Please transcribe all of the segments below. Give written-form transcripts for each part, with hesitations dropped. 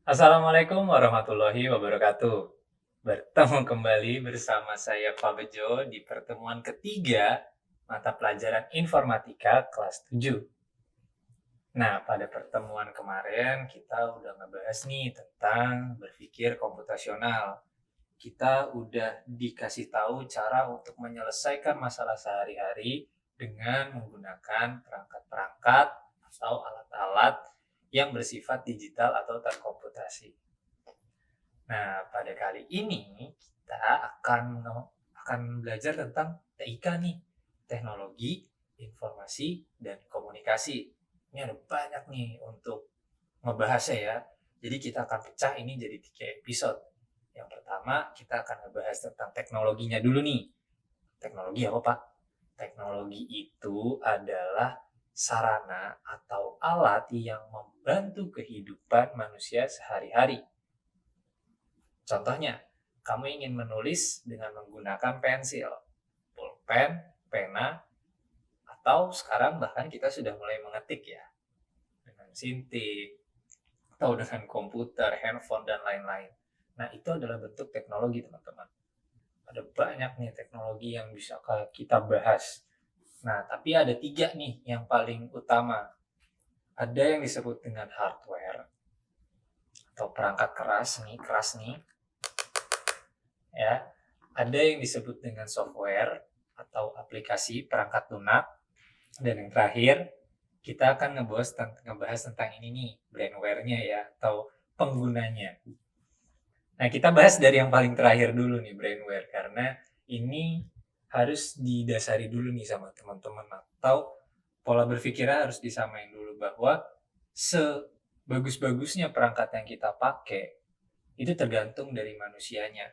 Assalamualaikum warahmatullahi wabarakatuh. Bertemu kembali bersama saya Pak Bejo di pertemuan ketiga mata pelajaran informatika kelas 7. Nah, pada pertemuan kemarin kita udah ngebahas nih tentang berpikir komputasional. Kita udah dikasih tahu cara untuk menyelesaikan masalah sehari-hari dengan menggunakan perangkat-perangkat atau alat-alat yang bersifat digital atau terkomputasi. Nah, pada kali ini kita akan belajar tentang TIK nih, teknologi, informasi, dan komunikasi. Ini ada banyak nih untuk ngebahasnya ya. Jadi kita akan pecah ini jadi 3 episode. Yang pertama, kita akan ngebahas tentang teknologinya dulu nih. Teknologi apa, Pak? Teknologi itu adalah sarana atau alat yang membantu kehidupan manusia sehari-hari. Contohnya, kamu ingin menulis dengan menggunakan pensil, pulpen, pena, atau sekarang bahkan kita sudah mulai mengetik ya, dengan sintik, atau dengan komputer, handphone, dan lain-lain. Nah, itu adalah bentuk teknologi, teman-teman. Ada banyak nih teknologi yang bisa kita bahas. Nah, tapi ada 3 nih yang paling utama. Ada yang disebut dengan hardware, atau perangkat keras nih, ya. Ada yang disebut dengan software atau aplikasi perangkat lunak, dan yang terakhir kita akan ngebahas tentang ini nih, brandware-nya ya, atau penggunanya. Nah, kita bahas dari yang paling terakhir dulu nih, brandware, karena ini harus didasari dulu nih sama teman-teman, atau pola berpikirnya harus disamain dulu bahwa sebagus-bagusnya perangkat yang kita pakai itu tergantung dari manusianya.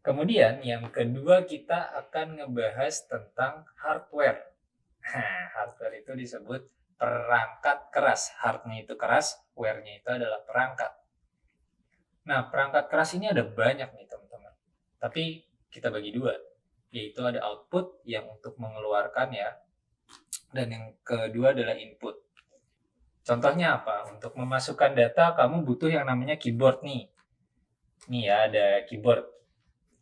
Kemudian yang kedua kita akan ngebahas tentang hardware. Nah, hardware itu disebut perangkat keras. Hardnya itu keras, ware-nya itu adalah perangkat. Nah, perangkat keras ini ada banyak nih teman-teman. Tapi kita bagi dua, yaitu ada output yang untuk mengeluarkan ya, dan yang kedua adalah input. Contohnya apa? Untuk memasukkan data kamu butuh yang namanya keyboard nih. Nih ya, ada keyboard.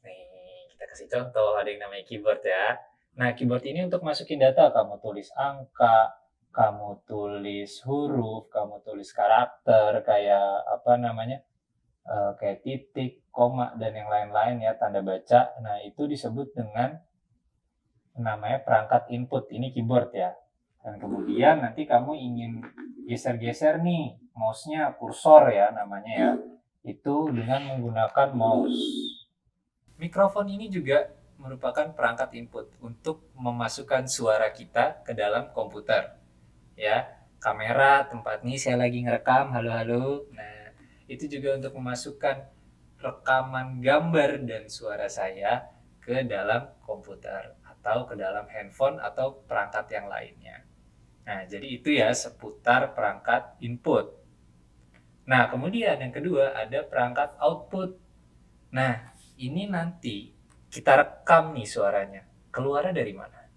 Nih, kita kasih contoh, ada yang namanya keyboard ya. Nah, keyboard ini untuk masukin data, kamu tulis angka, kamu tulis huruf, kamu tulis karakter, kayak apa namanya, kayak titik, koma, dan yang lain-lain ya, tanda baca. Nah, itu disebut dengan namanya perangkat input, ini keyboard ya. Dan kemudian nanti kamu ingin geser-geser nih, mouse-nya, kursor ya namanya ya, itu dengan menggunakan mouse. Mikrofon ini juga merupakan perangkat input untuk memasukkan suara kita ke dalam komputer. Ya, kamera tempat ini saya lagi ngerekam, halo-halo. Nah, itu juga untuk memasukkan rekaman gambar dan suara saya ke dalam komputer atau ke dalam handphone atau perangkat yang lainnya. Nah, jadi itu ya seputar perangkat input. Nah, kemudian yang kedua ada perangkat output. Nah, ini nanti kita rekam nih suaranya. Keluarnya dari mana?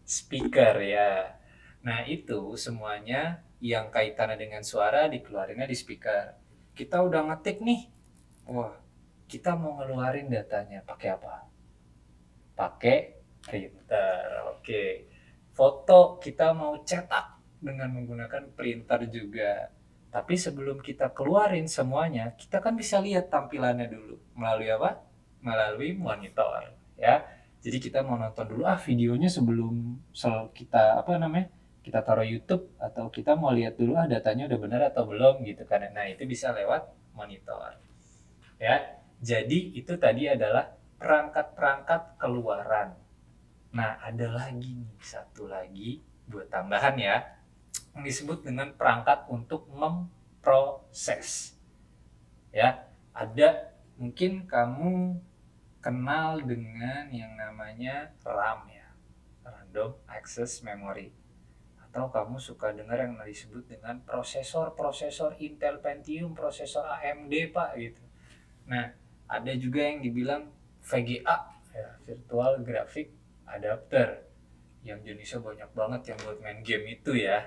Speaker ya. Nah, itu semuanya yang kaitannya dengan suara dikeluarinnya di speaker. Kita udah ngetik nih. Wah, kita mau ngeluarin datanya pakai apa? Pakai printer. Oke. Foto kita mau cetak dengan menggunakan printer juga. Tapi sebelum kita keluarin semuanya, kita kan bisa lihat tampilannya dulu. Melalui apa? Melalui monitor, ya. Jadi kita mau nonton dulu videonya sebelum kita apa namanya? Kita taruh YouTube, atau kita mau lihat dulu datanya udah benar atau belum gitu kan. Nah, itu bisa lewat monitor. Ya. Jadi itu tadi adalah perangkat-perangkat keluaran. Nah, ada lagi nih, satu lagi buat tambahan ya, yang disebut dengan perangkat untuk memproses. Ya, ada mungkin kamu kenal dengan yang namanya RAM ya, Random Access Memory. Atau kamu suka dengar yang disebut dengan prosesor Intel Pentium, prosesor AMD Pak gitu. Nah, ada juga yang dibilang VGA ya, Virtual Graphic Adapter, yang jenisnya banyak banget yang buat main game itu ya.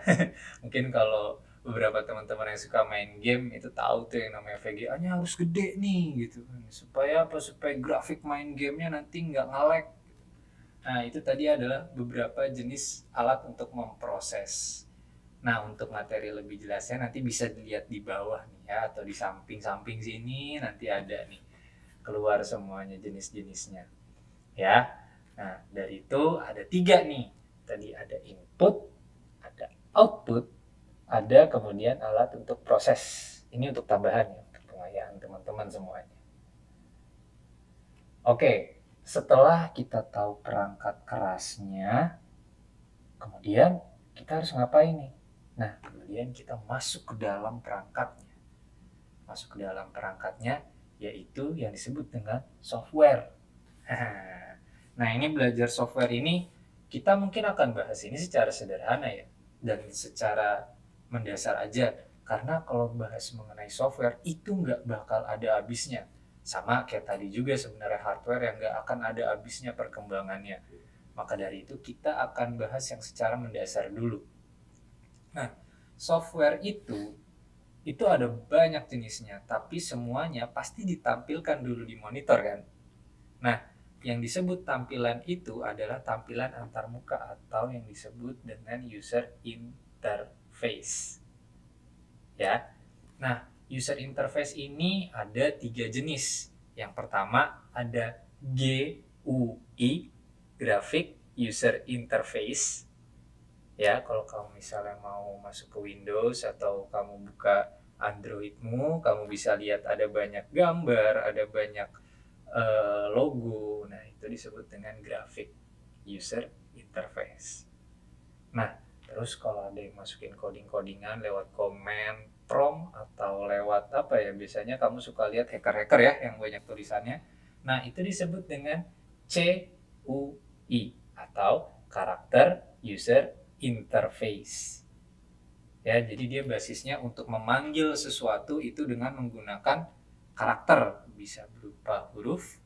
Mungkin kalau beberapa teman-teman yang suka main game itu tahu tuh yang namanya VGA-nya harus gede nih gitu kan. Supaya apa? Supaya grafik main gamenya nanti nggak nge-lag. Nah, itu tadi adalah beberapa jenis alat untuk memproses. Nah, untuk materi lebih jelasnya nanti bisa dilihat di bawah nih ya, atau di samping-samping sini nanti ada nih keluar semuanya jenis-jenisnya ya. Nah, dari itu ada 3 nih. Tadi ada input, ada output, ada kemudian alat untuk proses. Ini untuk tambahan ya, untuk pengayaan teman-teman semuanya. Oke, setelah kita tahu perangkat kerasnya, kemudian kita harus ngapain nih? Nah, kemudian kita masuk ke dalam perangkatnya. Masuk ke dalam perangkatnya, yaitu yang disebut dengan software. Nah, ini belajar software ini, kita mungkin akan bahas ini secara sederhana ya, dan secara mendasar aja. Karena kalau bahas mengenai software, itu nggak bakal ada habisnya. Sama kayak tadi juga sebenarnya hardware yang nggak akan ada habisnya perkembangannya. Maka dari itu kita akan bahas yang secara mendasar dulu. Nah, software itu ada banyak jenisnya, tapi semuanya pasti ditampilkan dulu di monitor kan. Nah, yang disebut tampilan itu adalah tampilan antarmuka atau yang disebut dengan user interface. Ya. Nah, user interface ini ada 3 jenis. Yang pertama ada GUI, Graphic User Interface. Ya, kalau kamu misalnya mau masuk ke Windows atau kamu buka Androidmu, kamu bisa lihat ada banyak gambar, ada banyak logo. Nah, itu disebut dengan graphic user interface. Nah, terus kalau ada yang masukin coding-codingan lewat command prompt atau lewat apa ya, biasanya kamu suka lihat hacker-hacker ya yang banyak tulisannya. Nah, itu disebut dengan CUI atau Character User Interface. Ya, jadi dia basisnya untuk memanggil sesuatu itu dengan menggunakan karakter, bisa berupa huruf,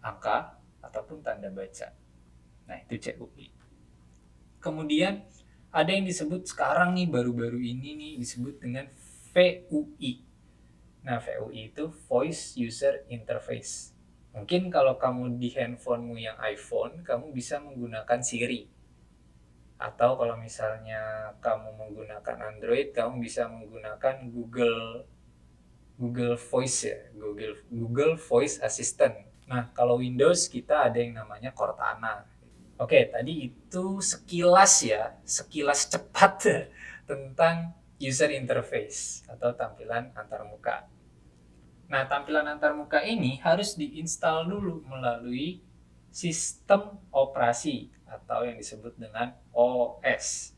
angka, ataupun tanda baca. Nah, itu CUI. Kemudian ada yang disebut sekarang nih, baru-baru ini nih, disebut dengan VUI. Nah, VUI itu Voice User Interface. Mungkin kalau kamu di handphonemu yang iPhone, kamu bisa menggunakan Siri. Atau kalau misalnya kamu menggunakan Android, kamu bisa menggunakan Google Voice ya, Google Voice Assistant. Nah, kalau Windows kita ada yang namanya Cortana. Oke, tadi itu sekilas cepat tentang user interface atau tampilan antarmuka. Nah, tampilan antarmuka ini harus diinstal dulu melalui sistem operasi atau yang disebut dengan OS.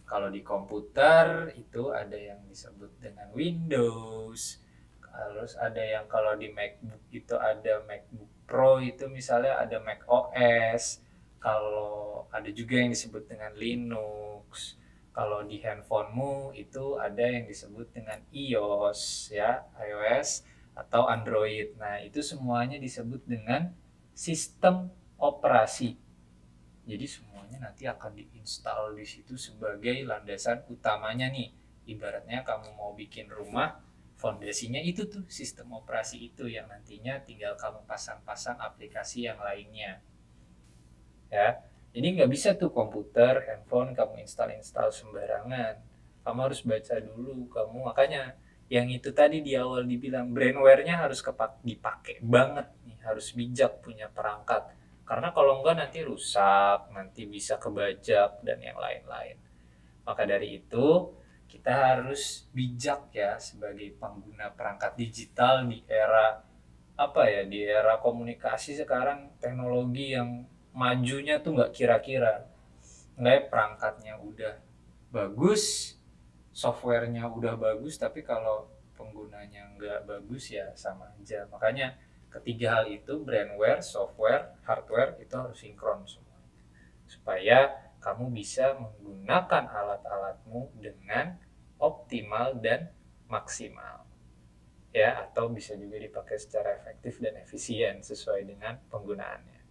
Kalau di komputer itu ada yang disebut dengan Windows. Terus ada yang kalau di MacBook itu ada MacBook Pro, itu misalnya ada Mac OS. Kalau ada juga yang disebut dengan Linux. Kalau di handphonemu itu ada yang disebut dengan iOS ya, iOS atau Android. Nah, itu semuanya disebut dengan sistem operasi. Jadi semuanya nanti akan diinstal di situ sebagai landasan utamanya nih. Ibaratnya kamu mau bikin rumah, fondasinya itu tuh sistem operasi itu yang nantinya tinggal kamu pasang-pasang aplikasi yang lainnya. Ya, jadi nggak bisa tuh komputer, handphone kamu install sembarangan. Kamu harus baca dulu, kamu makanya yang itu tadi di awal dibilang brandware-nya harus dipakai banget nih, harus bijak punya perangkat. Karena kalau enggak nanti rusak, nanti bisa kebajak dan yang lain-lain. Maka dari itu kita harus bijak ya sebagai pengguna perangkat digital di era apa ya, di era komunikasi sekarang, teknologi yang majunya tuh nggak kira-kira. Nggak, perangkatnya udah bagus, softwarenya udah bagus, tapi kalau penggunanya nggak bagus ya sama aja. Makanya ketiga hal itu, brandware, software, hardware, itu harus sinkron semua. Supaya kamu bisa menggunakan alat-alatmu dengan optimal dan maksimal. Ya, atau bisa juga dipakai secara efektif dan efisien sesuai dengan penggunaannya.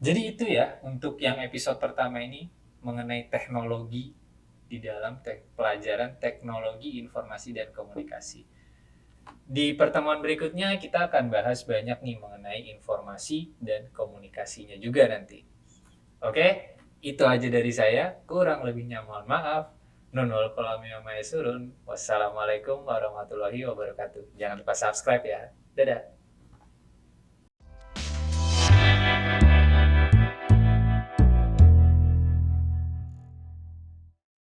Jadi itu ya untuk yang episode pertama ini mengenai teknologi di dalam pelajaran teknologi informasi dan komunikasi. Di pertemuan berikutnya kita akan bahas banyak nih mengenai informasi dan komunikasinya juga nanti. Oke, itu aja dari saya. Kurang lebihnya mohon maaf. Nunul kolami surun. Wassalamualaikum warahmatullahi wabarakatuh. Jangan lupa subscribe ya. Dadah.